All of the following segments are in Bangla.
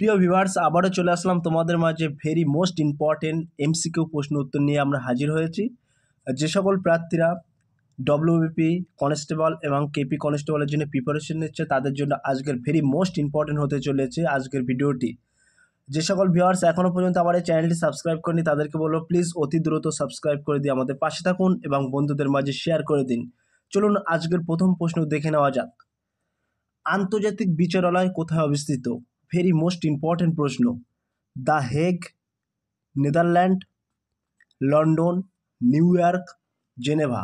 প্রিয় ভিউয়ার্স, আবারও চলে আসলাম তোমাদের মাঝে ভেরি মোস্ট ইম্পর্টেন্ট এমসিকিউ প্রশ্ন উত্তর নিয়ে আমরা হাজির হয়েছি। যে সকল প্রার্থীরা ডব্লিউবিপি কনস্টেবল এবং কেপি কনস্টেবলের জন্য প্রিপারেশন নিচ্ছে তাদের জন্য আজকের ভেরি মোস্ট ইম্পর্টেন্ট হতে চলেছে আজকের ভিডিওটি। যে সকল ভিউয়ার্স এখনও পর্যন্ত আমার এই চ্যানেলটি সাবস্ক্রাইব করেনি তাদেরকে বলবো প্লিজ অতি দ্রুত সাবস্ক্রাইব করে দিয়ে আমাদের পাশে থাকুন এবং বন্ধুদের মাঝে শেয়ার করে দিন। চলুন আজকের প্রথম প্রশ্ন দেখে নেওয়া যাক। আন্তর্জাতিক বিচারালয় কোথায় অবস্থিত? ভেরি মোস্ট ইম্পর্টেন্ট প্রশ্ন। The Hague, Netherland, London, new York, Geneva.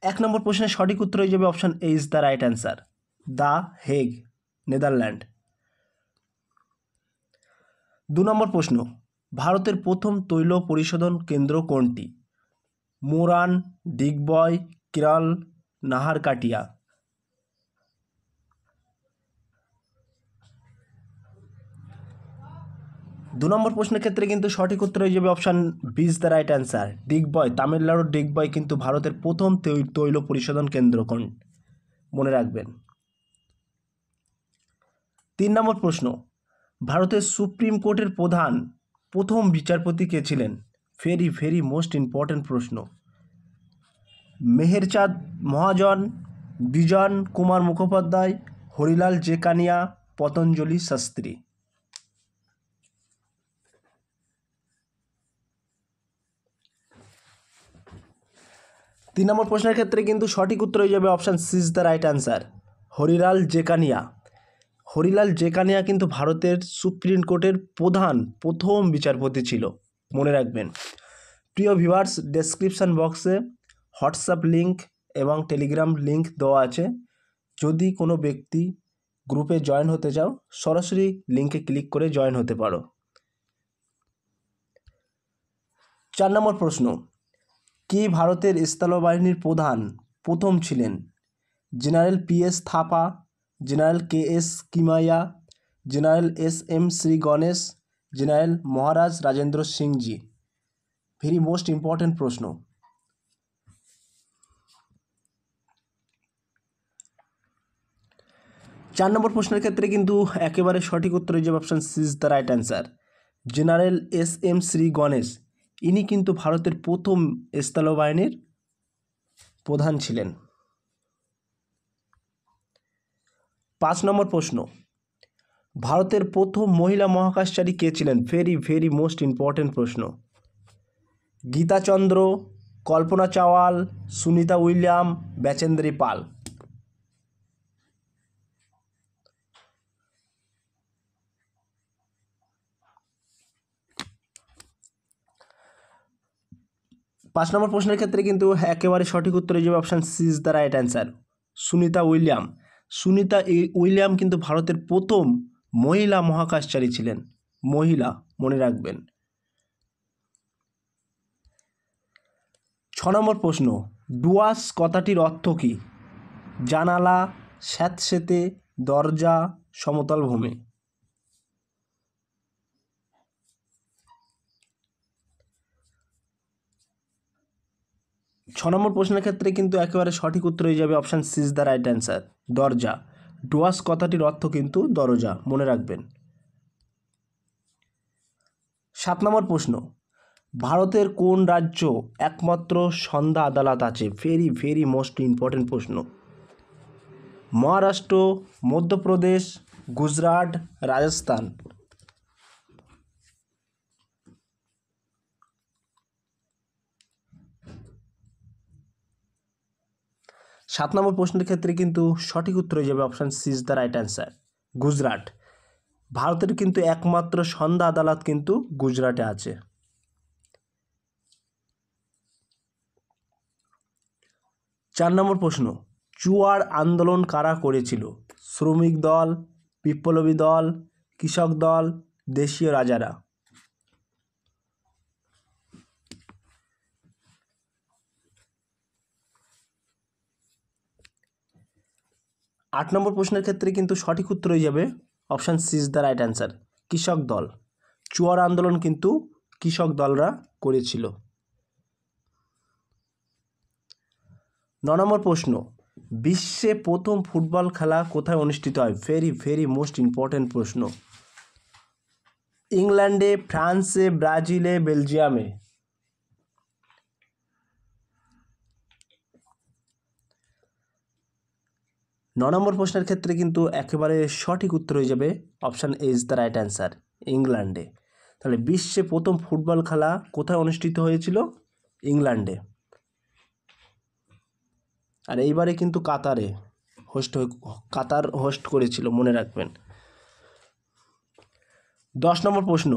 এক নম্বর প্রশ্নের সঠিক উত্তর হয়ে যাবে option A is the right answer, the Hague, Netherland. 2 নম্বর প্রশ্ন, ভারতের প্রথম তৈল পরিশোধন কেন্দ্র কোনটি? মোরান, ডিগবয়, কেরল, নাহারকাটিয়া। 2 নম্বর প্রশ্নের ক্ষেত্রে কিন্তু সঠিক উত্তর হয়ে যাবে option B is the right answer, Digboi. তামিলনাড়ুর ডিগবয় কিন্তু ভারতের প্রথম তৈল পরিশোধন কেন্দ্র কোন, মনে রাখবেন। 3 নম্বর প্রশ্ন, ভারতের সুপ্রিম কোর্টের প্রথম বিচারপতি কে ছিলেন? ভেরি মোস্ট ইম্পর্টেন্ট প্রশ্ন। মেহেরচাঁদ মহাজন, বিজন কুমার মুখোপাধ্যায়, হরিলাল জেকানিয়া, পতঞ্জলি শাস্ত্রী। 3 নম্বর প্রশ্নের ক্ষেত্রে কিন্তু সঠিক উত্তর হয়ে যাবে option C is the right answer, Harilal Jekaniya. Harilal Jekaniya কিন্তু ভারতের সুপ্রিম কোর্টের প্রথম বিচারপতি ছিল, মনে রাখবেন। প্রিয় ভিউয়ার্স, ডেসক্রিপশান বক্সে হোয়াটসঅ্যাপ লিঙ্ক এবং টেলিগ্রাম লিঙ্ক দেওয়া আছে। যদি কোনো ব্যক্তি গ্রুপে জয়েন হতে চাও সরাসরি লিঙ্কে ক্লিক করে জয়েন হতে পারো। 4 নম্বর প্রশ্ন, কে ভারতের স্থলবাহিনীর প্রথম ছিলেন? General PS. Thapa, general KS. Kimaiya, general SM. Shri Ganesh, general Maharaj Rajendra Singhji. Very most important প্রশ্ন। 4 নম্বর প্রশ্নের ক্ষেত্রে কিন্তু একেবারে সঠিক উত্তর হয়ে যাবে option C is the right answer, general SM. Shri Ganesh. ইনি কিন্তু ভারতের প্রথম স্থলবাহিনীর প্রধান ছিলেন। 5 নম্বর প্রশ্ন, ভারতের প্রথম মহিলা মহাকাশচারী কে ছিলেন? ভেরি মোস্ট ইম্পর্টেন্ট প্রশ্ন। গীতা চন্দ্র, কল্পনা চাওয়াল, সুনিতা উইলিয়াম, ব্যাচেন্দ্রী পাল। 5 নম্বর প্রশ্নের ক্ষেত্রে কিন্তু একেবারে সঠিক উত্তর হয়ে যাবে option C is the right answer, Sunita William. Sunita William কিন্তু ভারতের প্রথম মহিলা মহাকাশচারী ছিলেন, মহিলা, মনে রাখবেন। 6 নম্বর প্রশ্ন, ডুয়ার্স কথাটির অর্থ কী? জানালা, স্যাঁতসেঁতে, দরজা, সমতল ভূমি। 6 নম্বর প্রশ্নের ক্ষেত্রে কিন্তু একেবারে সঠিক উত্তর হয়ে যাবে option C is the right answer, দরজা। ডুয়ার্স কথাটির অর্থ কিন্তু দরজা, মনে রাখবেন। 7 নম্বর প্রশ্ন, ভারতের কোন রাজ্য একমাত্র সন্ধ্যা আদালত আছে? ভেরি মোস্ট ইম্পর্টেন্ট প্রশ্ন। মহারাষ্ট্র, মধ্যপ্রদেশ, গুজরাট, রাজস্থান। 7 নম্বর প্রশ্নের ক্ষেত্রে কিন্তু সঠিক উত্তর হয়ে যাবে option C is the right answer, Gujarat. ভারতের কিন্তু একমাত্র সন্ধ্যা আদালত কিন্তু গুজরাটে আছে। 4 নম্বর প্রশ্ন, চুয়াড় আন্দোলন কারা করেছিল? শ্রমিক দল, বিপ্লবী দল, কৃষক দল, দেশীয় রাজারা। 8 নম্বর প্রশ্নের ক্ষেত্রে কিন্তু সঠিক উত্তর হয়ে যাবে option C is the right answer, কৃষক দল। চুয়াড় আন্দোলন কিন্তু কৃষক দলরা করেছিল। 9 নম্বর প্রশ্ন, বিশ্বে প্রথম ফুটবল খেলা কোথায় অনুষ্ঠিত হয়? ভেরি ভেরি মোস্ট ইম্পর্ট্যান্ট প্রশ্ন। ইংল্যান্ডে, ফ্রান্সে, ব্রাজিলে, বেলজিয়ামে। নম্বর প্রশ্নের ক্ষেত্রে কিন্তু একেবারে সঠিক উত্তর হয়ে যাবে option A is the right answer, ইংল্যান্ডে। তাহলে বিশ্বে প্রথম ফুটবল খেলা কোথায় অনুষ্ঠিত হয়েছিল? ইংল্যান্ডে। আর এইবারে কিন্তু কাতার হোস্ট করেছিল, মনে রাখবেন। 10 নম্বর প্রশ্ন,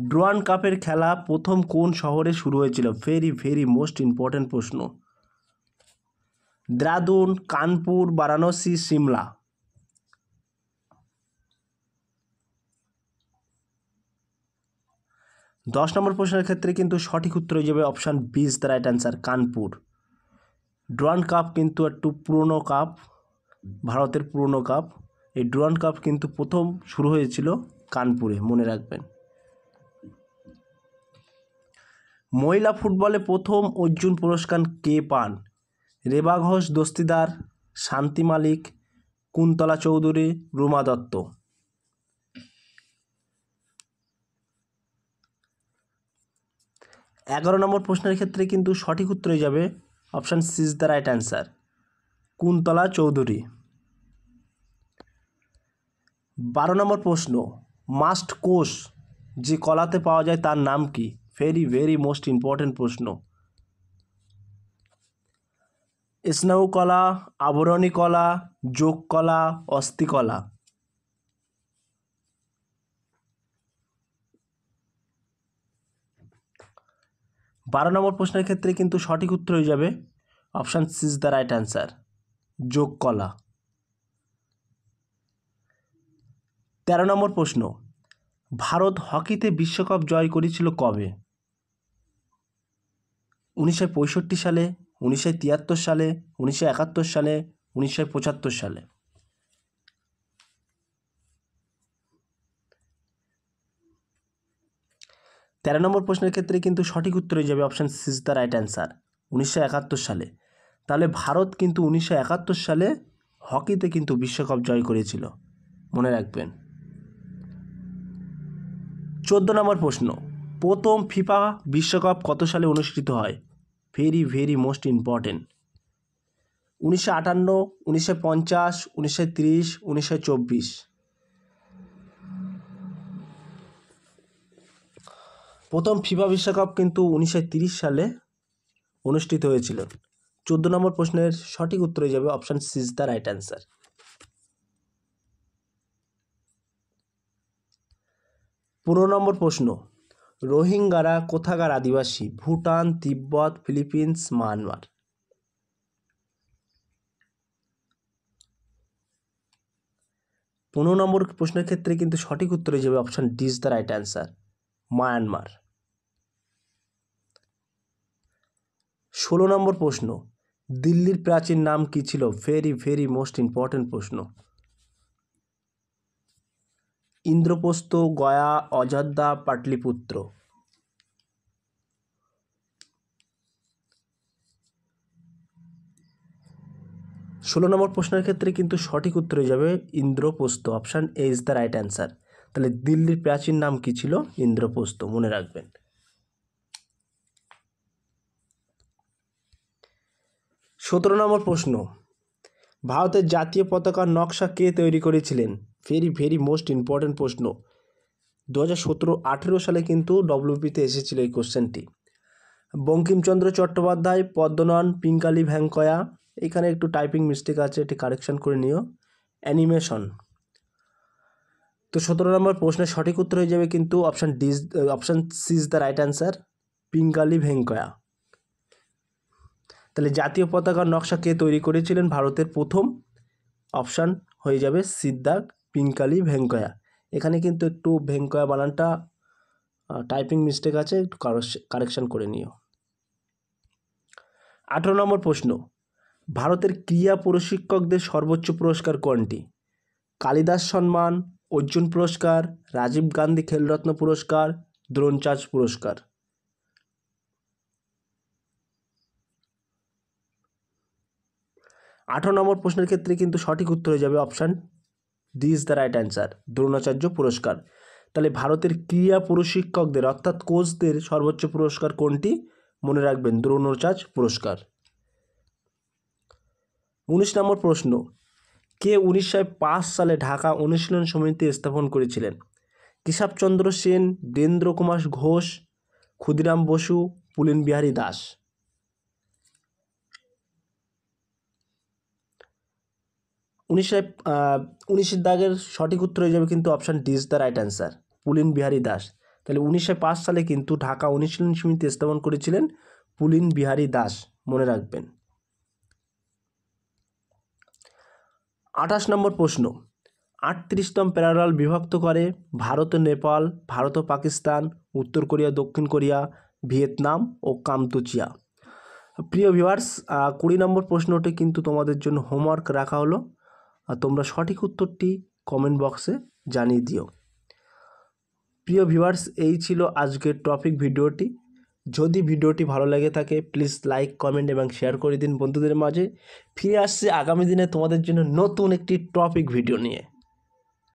ডুরান্ড কাপের খেলা প্রথম কোন শহরে শুরু হয়েছিল? ভেরি ভেরি মোস্ট ইম্পর্ট্যান্ট প্রশ্ন। দেরাদুন, কানপুর, বারাণসী, সিমলা। দশ নম্বর প্রশ্নের ক্ষেত্রে কিন্তু সঠিক উত্তর হয়ে যাবে option B is the right answer, Kanpur. Durand Cup কিন্তু একটু পুরনো কাপ, ভারতের পুরনো কাপ। এই ডুরান্ড কাপ কিন্তু প্রথম শুরু হয়েছিল কানপুরে, মনে রাখবেন। মহিলা ফুটবলে প্রথম অর্জুন পুরস্কার কে পান? রেবা ঘোষ দস্তিদার, শান্তি মালিক, কুন্তলা চৌধুরী, রুমা দত্ত। এগারো নম্বর প্রশ্নের ক্ষেত্রে কিন্তু সঠিক উত্তর হয়ে যাবে option C is the right answer, Kuntala Chowdhury. 12 number প্রশ্ন, মাস্ট কোষ যে কলাতে পাওয়া যায় তার নাম কি? ভেরি ভেরি মোস্ট ইম্পর্ট্যান্ট প্রশ্ন। স্নায়ু কলা, আবরণী কলা, যোগ কলা, অস্থি কলা। 12 নম্বর প্রশ্নের ক্ষেত্রে কিন্তু সঠিক উত্তর হয়ে যাবে option C is the right answer, যোগ কলা। 13 নম্বর প্রশ্ন, ভারত হকিতে বিশ্বকাপ জয় করেছিল কবে? 1965 সালে, 1973 সালে, 1971 সালে, 1975 সালে। 13 নম্বর প্রশ্নের ক্ষেত্রে কিন্তু সঠিক উত্তর হয়ে যাবে option C is the right answer, 1971 সালে। তাহলে ভারত কিন্তু 1971 সালে হকিতে কিন্তু বিশ্বকাপ জয় করেছিল, মনে রাখবেন। 14 নম্বর প্রশ্ন, প্রথম ফিফা বিশ্বকাপ কত সালে অনুষ্ঠিত হয়? Very very most important. 1958, 1950, 1930, 1924। প্রথম ফিফা বিশ্বকাপ কিন্তু 1930 সালে অনুষ্ঠিত হয়েছিল। 14 নম্বর প্রশ্নের সঠিক উত্তর হয়ে যাবে option C is the right answer. 15 number প্রশ্ন, রোহিঙ্গারা কোথাকার আদিবাসী? Bhutan, Tibet, Philippines, Myanmar. 15 number প্রশ্নের ক্ষেত্রে কিন্তু সঠিক উত্তর হয়ে যাবে option D is the right answer, Myanmar. 16 number প্রশ্ন, দিল্লির প্রাচীন নাম কি ছিল? ভেরি ভেরি মোস্ট ইম্পর্ট্যান্ট প্রশ্ন। ইন্দ্রপ্রস্থ, গয়া, অযোধ্যা, পাটলিপুত্র। 16 নম্বর প্রশ্নের ক্ষেত্রে কিন্তু সঠিক উত্তর হয়ে যাবে Indraprastha, option A is the right answer. তাহলে দিল্লির প্রাচীন নাম কি ছিল? ইন্দ্রপ্রস্থ, মনে রাখবেন। 17 নম্বর প্রশ্ন, ভারতের জাতীয় পতাকার নকশা কে তৈরি করেছিলেন? ভেরি ভেরি মোস্ট ইম্পর্ট্যান্ট প্রশ্ন। 2017-18 সালে কিন্তু ডব্লিউপিতে এসেছিল এই কোশ্চেনটি। বঙ্কিমচন্দ্র চট্টোপাধ্যায়, পদ্মনাথ, পিঙ্গালি ভেঙ্কয়া। এখানে একটু টাইপিং মিস্টেক আছে, এটি কারেকশন করে নিও। অ্যানিমেশন। তো 17 নম্বর প্রশ্নের সঠিক উত্তর হয়ে যাবে কিন্তু option C is the right answer, Pingali Venkayya. তাহলে জাতীয় পতাকার নকশা কে তৈরি করেছিলেন ভারতের প্রথম? অপশান হয়ে যাবে সিদ্ধার্থ পিঙ্গালি ভেঙ্কয়া। এখানে কিন্তু একটু ভেঙ্কয়া বানানটা টাইপিং মিস্টেক আছে, একটু কারেকশন করে নিও। 18 নম্বর প্রশ্ন, ভারতের ক্রীড়া প্রশিক্ষকদের সর্বোচ্চ পুরস্কার কোনটি? কালিদাস সম্মান, অর্জুন পুরস্কার, রাজীব গান্ধী খেলরত্ন পুরস্কার, দ্রোণচাঁদ পুরস্কার। 18 18 নম্বর প্রশ্নের ক্ষেত্রে কিন্তু সঠিক উত্তর হয়ে যাবে option D is the right answer, Dronacharya পুরস্কার। তাহলে ভারতের ক্রীড়া প্রশিক্ষকদের অর্থাৎ কোচদের সর্বোচ্চ পুরস্কার কোনটি? মনে রাখবেন, দ্রোণাচার্য পুরস্কার। 19 নম্বর প্রশ্ন, কে 1905 সালে ঢাকা অনুশীলন সমিতি স্থাপন করেছিলেন? কেশবচন্দ্র সেন, বীরেন্দ্র কুমার ঘোষ, ক্ষুদিরাম বসু, পুলিন বিহারী দাস। 19 দাগের সঠিক উত্তর হয়ে যাবে কিন্তু option D is the right answer, Pulin Bihari Das. তাহলে 1905 সালে কিন্তু ঢাকা অনুশীলন সমিতি স্থাপন করেছিলেন পুলিন বিহারী দাস, মনে রাখবেন। 28 নম্বর প্রশ্ন, 38তম প্যারালাল বিভক্ত করে ভারত ও নেপাল, ভারত ও পাকিস্তান, উত্তর কোরিয়া, দক্ষিণ কোরিয়া, ভিয়েতনাম ও কামপুচিয়া। প্রিয় ভিউয়ার্স, 20 নম্বর প্রশ্নটি কিন্তু তোমাদের জন্য হোমওয়ার্ক রাখা হলো, আর তোমরা সঠিক উত্তরটি কমেন্ট বক্সে জানিয়ে দিও। প্রিয় ভিউয়ার্স, এই ছিল আজকের টপিক ভিডিওটি। যদি ভিডিওটি ভালো লেগে থাকে প্লিজ লাইক, কমেন্ট এবং শেয়ার করে দিন বন্ধুদের মাঝে। ফিরে আসছে আগামী দিনে তোমাদের জন্য নতুন একটি টপিক ভিডিও নিয়ে।